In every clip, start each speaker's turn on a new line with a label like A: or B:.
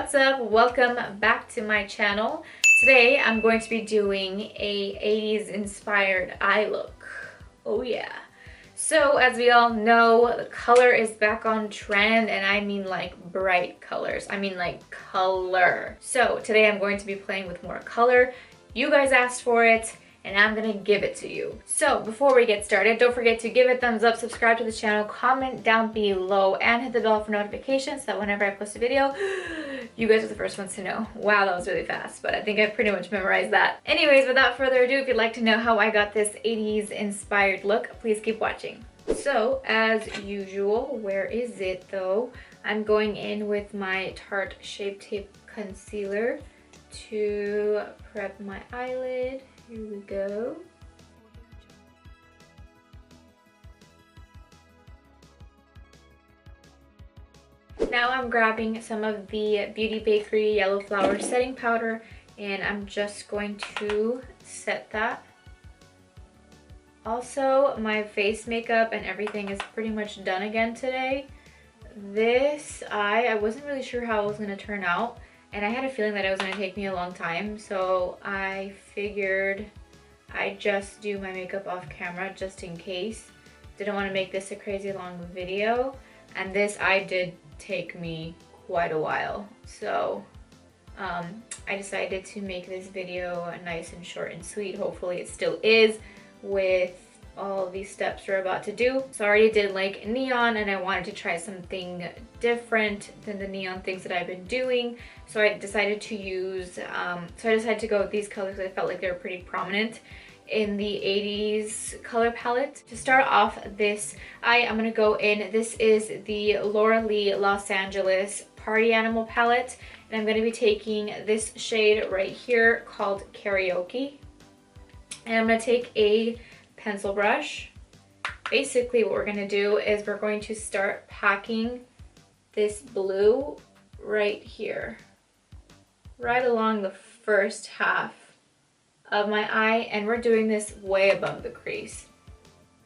A: What's up? Welcome back to my channel. Today I'm going to be doing a 80s inspired eye look. Oh yeah. So as we all know, the color is back on trend, and I mean like bright colors. I mean like color. So today I'm going to be playing with more color. You guys asked for it, and I'm gonna give it to you. So before we get started, don't forget to give it a thumbs up, subscribe to the channel, comment down below, and hit the bell for notifications so that whenever I post a video, you guys are the first ones to know. Wow, that was really fast, but I think I pretty much memorized that. Anyways, without further ado, if you'd like to know how I got this 80s inspired look, please keep watching. So as usual, where is it though? I'm going in with my Tarte Shape Tape Concealer to prep my eyelid. Here we go. Now I'm grabbing some of the Beauty Bakery Yellow Flower setting powder, and I'm just going to set that. Also, my face makeup and everything is pretty much done again today. This eye, I wasn't really sure how it was going to turn out, and I had a feeling that it was going to take me a long time, so I figured I'd just do my makeup off camera just in case. Didn't want to make this a crazy long video, and this eye did take me quite a while, so I decided to make this video nice and short and sweet. Hopefully it still is with all these steps we're about to do. So I already did like neon, and I wanted to try something different than the neon things that I've been doing. So I decided to use, to go with these colors because I felt like they were pretty prominent in the 80s color palette. To start off this eye, I'm gonna go in, this is the Laura Lee Los Angeles Party Animal palette, and I'm gonna be taking this shade right here called Karaoke. And I'm gonna take a pencil brush. Basically what we're gonna do is we're going to start packing this blue right here, right along the first half of my eye, and we're doing this way above the crease.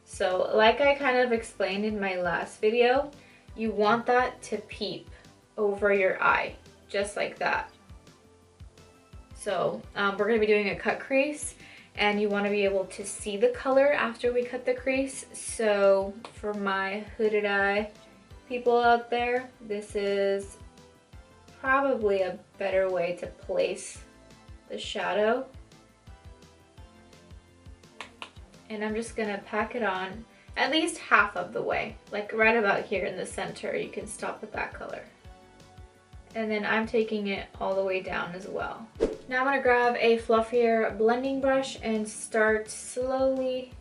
A: So like I kind of explained in my last video, you want that to peep over your eye, just like that. So we're gonna be doing a cut crease, and you want to be able to see the color after we cut the crease. So for my hooded eye people out there, this is probably a better way to place the shadow. And I'm just gonna pack it on at least half of the way, like right about here in the center. You can stop with that color. And then I'm taking it all the way down as well. Now I'm gonna grab a fluffier blending brush and start slowly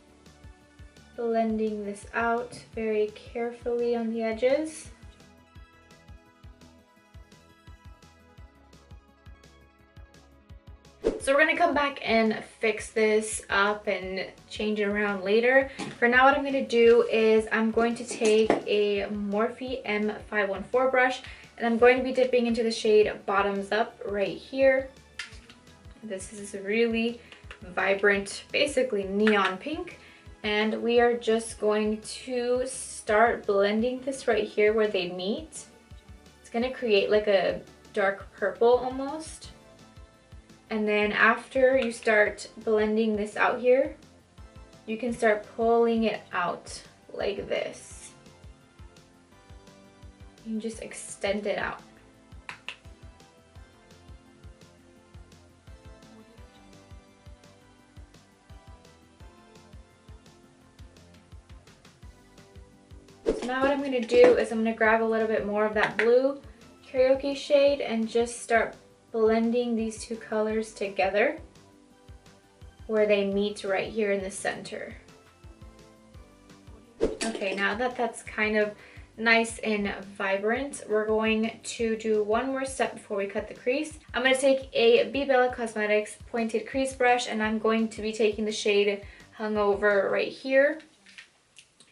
A: blending this out very carefully on the edges. So we're gonna come back and fix this up and change it around later. For now, what I'm gonna do is I'm going to take a Morphe M514 brush, and I'm going to be dipping into the shade Bottoms Up right here. This is really vibrant, basically neon pink. And we are just going to start blending this right here where they meet. It's gonna create like a dark purple almost. And then after you start blending this out here, you can start pulling it out like this. You can just extend it out. So now what I'm going to do is I'm going to grab a little bit more of that blue Karaoke shade and just start blending these two colors together where they meet right here in the center. Okay, now that that's kind of nice and vibrant, we're going to do one more step before we cut the crease. I'm going to take a B Bella Cosmetics pointed crease brush, and I'm going to be taking the shade Hungover right here,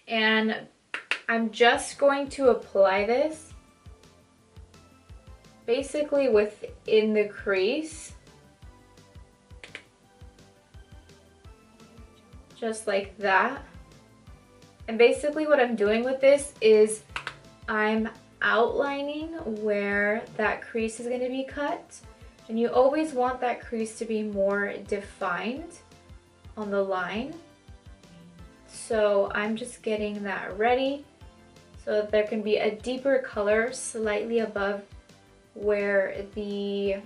A: and I'm just going to apply this basically within the crease, just like that. And basically what I'm doing with this is I'm outlining where that crease is going to be cut. And you always want that crease to be more defined on the line. So I'm just getting that ready so that there can be a deeper color slightly above where the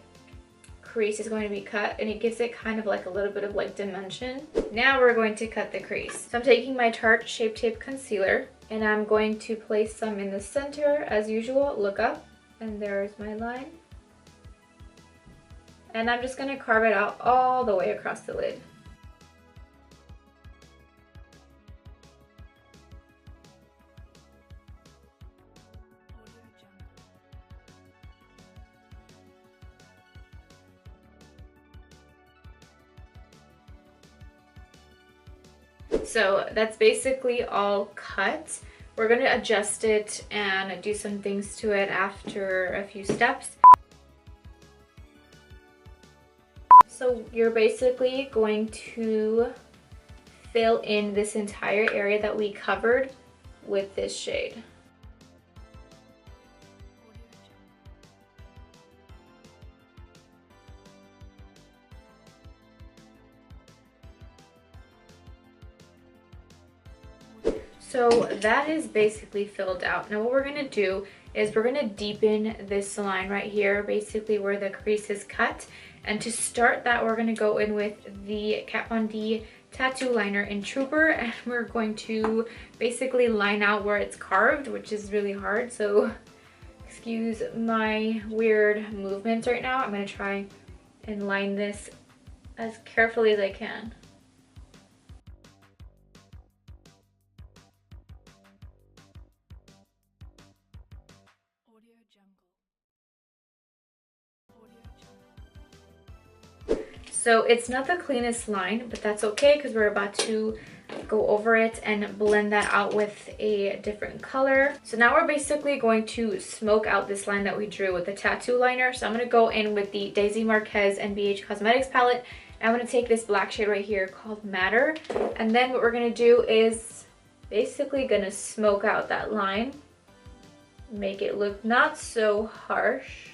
A: crease is going to be cut, and it gives it kind of like a little bit of like dimension. Now we're going to cut the crease. So I'm taking my Tarte Shape Tape Concealer and I'm going to place some in the center as usual. Look up, and there's my line. And I'm just going to carve it out all the way across the lid. So that's basically all cut. We're going to adjust it and do some things to it after a few steps. So you're basically going to fill in this entire area that we covered with this shade. So that is basically filled out. Now what we're gonna do is we're gonna deepen this line right here, basically where the crease is cut. And to start that, we're gonna go in with the Kat Von D tattoo liner in Trooper, and we're going to basically line out where it's carved, which is really hard. So excuse my weird movements right now. I'm gonna try and line this as carefully as I can. So it's not the cleanest line, but that's okay because we're about to go over it and blend that out with a different color. So now we're basically going to smoke out this line that we drew with the tattoo liner. So I'm going to go in with the Daisy Marquez and BH Cosmetics palette. And I'm going to take this black shade right here called Matter. And then what we're going to do is basically going to smoke out that line. Make it look not so harsh.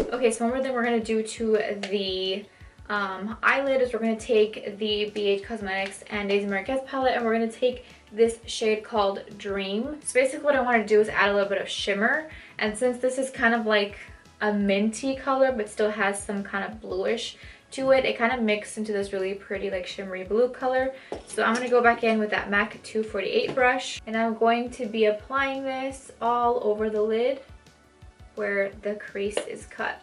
A: Okay, so one more thing we're going to do to the eyelid is we're going to take the BH Cosmetics and Daisy Marquez palette, and we're going to take this shade called Dream. So basically what I want to do is add a little bit of shimmer, and since this is kind of like a minty color but still has some kind of bluish to it, it kind of mixed into this really pretty like shimmery blue color. So I'm going to go back in with that MAC 248 brush, and I'm going to be applying this all over the lid where the crease is cut.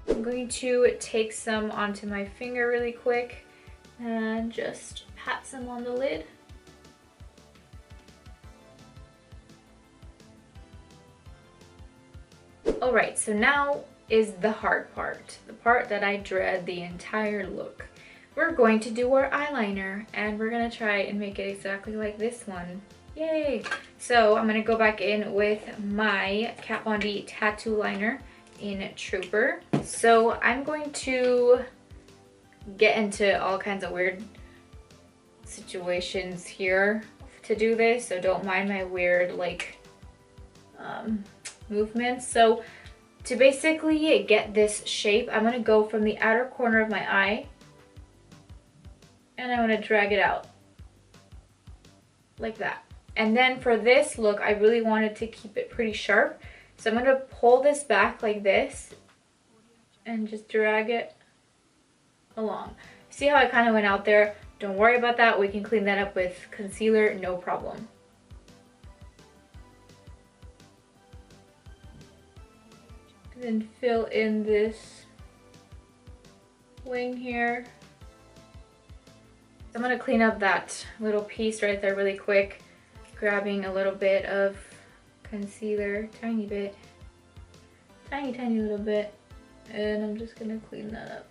A: I'm going to take some onto my finger really quick and just pat some on the lid. Alright, so now is the hard part, the part that I dread the entire look. We're going to do our eyeliner, and we're going to try and make it exactly like this one. Yay! So I'm going to go back in with my Kat Von D tattoo liner in Trooper. So I'm going to get into all kinds of weird situations here to do this, so don't mind my weird like movements. So to basically get this shape, I'm going to go from the outer corner of my eye, and I'm going to drag it out like that. And then for this look, I really wanted to keep it pretty sharp, so I'm going to pull this back like this and just drag it along. See how I kind of went out there? Don't worry about that. We can clean that up with concealer, no problem. And then fill in this wing here. I'm going to clean up that little piece right there really quick, grabbing a little bit of concealer, tiny bit, tiny little bit, and I'm just going to clean that up.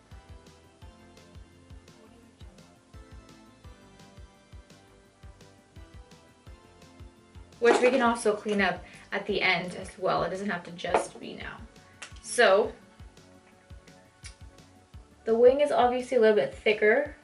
A: which we can also clean up at the end as well. It doesn't have to just be now. So the wing is obviously a little bit thicker.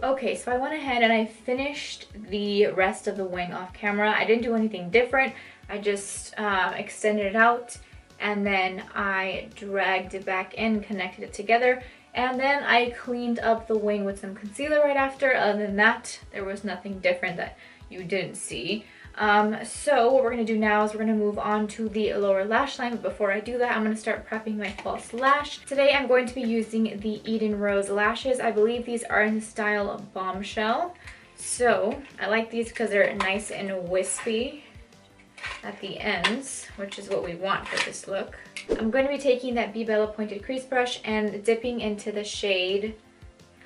A: Okay, so I went ahead and I finished the rest of the wing off camera. I didn't do anything different. I just extended it out, and then I dragged it back in, connected it together, and then I cleaned up the wing with some concealer right after. Other than that, there was nothing different that you didn't see. So what we're going to do now is we're going to move on to the lower lash line. But before I do that, I'm going to start prepping my false lash. Today I'm going to be using the Eden Rose lashes. I believe these are in the style Bombshell. So I like these because they're nice and wispy at the ends, which is what we want for this look. I'm going to be taking that Be Bella pointed crease brush and dipping into the shade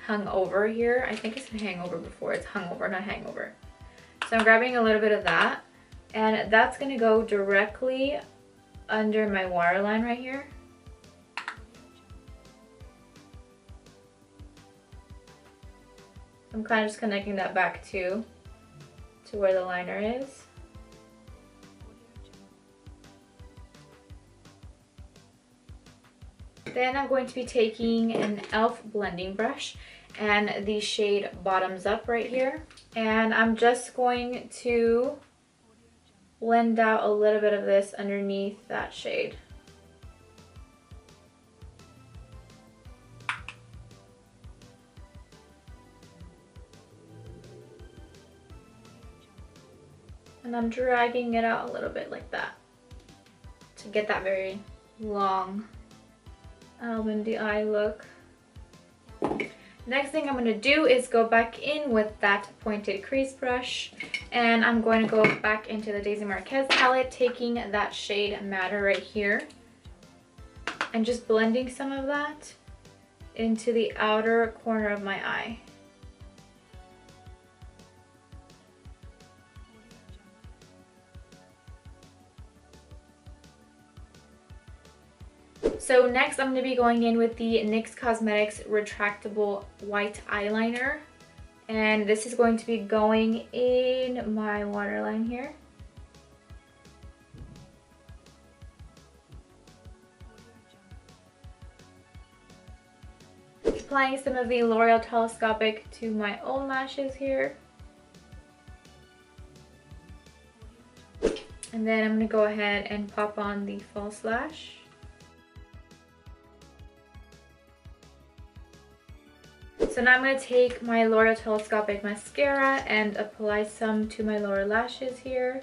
A: Hungover here. I think it's Hangover before. It's Hungover, not Hangover. So I'm grabbing a little bit of that, and that's going to go directly under my waterline right here. I'm kind of just connecting that back to where the liner is. Then I'm going to be taking an e.l.f. blending brush and the shade Bottoms Up right here. And I'm just going to blend out a little bit of this underneath that shade. And I'm dragging it out a little bit like that to get that very long almondy eye look. Next thing I'm going to do is go back in with that pointed crease brush, and I'm going to go back into the Daisy Marquez palette, taking that shade Matter right here and just blending some of that into the outer corner of my eye. So next I'm going to be going in with the NYX Cosmetics retractable white eyeliner, and this is going to be going in my waterline here. Applying some of the L'Oreal Telescopic to my own lashes here. And then I'm going to go ahead and pop on the false lash. So now I'm going to take my L'Oreal Telescopic mascara and apply some to my lower lashes here.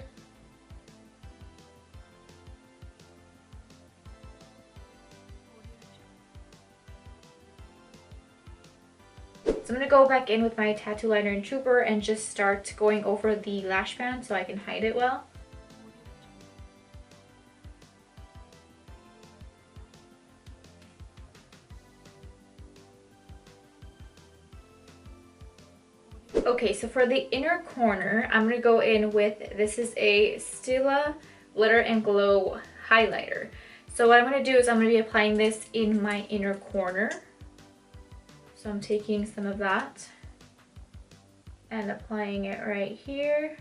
A: So I'm going to go back in with my tattoo liner and Trooper and just start going over the lash band so I can hide it well. Okay, so for the inner corner, I'm going to go in with, this is a Stila Glitter and Glow highlighter. So what I'm going to do is I'm going to be applying this in my inner corner. So I'm taking some of that and applying it right here.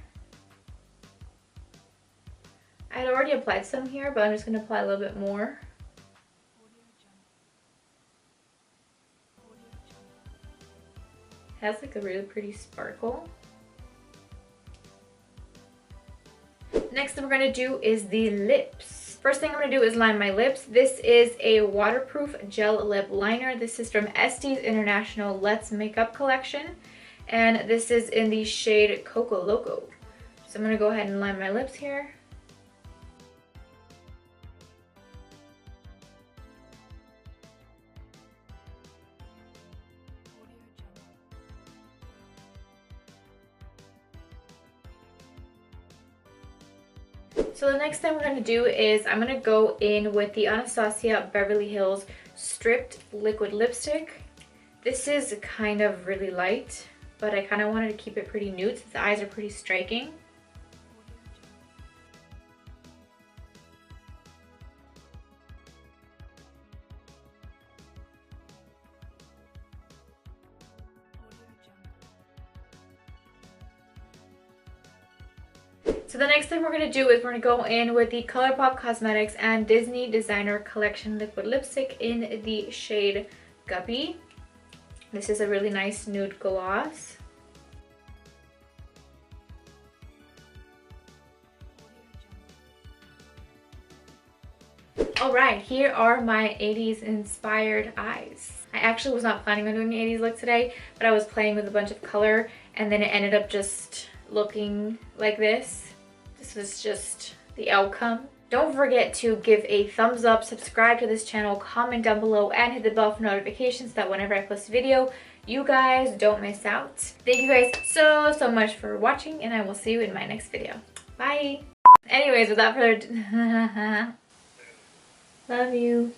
A: I had already applied some here, but I'm just going to apply a little bit more. It has like a really pretty sparkle. Next thing we're going to do is the lips. First thing I'm going to do is line my lips. This is a waterproof gel lip liner. This is from Estie's International Let's Makeup collection, and this is in the shade Coco Loco. So I'm going to go ahead and line my lips here. So the next thing we're going to do is I'm going to go in with the Anastasia Beverly Hills Stripped Liquid Lipstick. This is kind of really light, but I kind of wanted to keep it pretty nude since the eyes are pretty striking. So the next thing we're going to do is we're going to go in with the ColourPop Cosmetics and Disney Designer Collection Liquid Lipstick in the shade Guppy. This is a really nice nude gloss. Alright, here are my 80s inspired eyes. I actually was not planning on doing the 80s look today, but I was playing with a bunch of color and then it ended up just looking like this. This was just the outcome. Don't forget to give a thumbs up, subscribe to this channel, comment down below, and hit the bell for notifications so that whenever I post a video, you guys don't miss out. Thank you guys so much for watching, and I will see you in my next video. Bye! Anyways, without further ado, love you.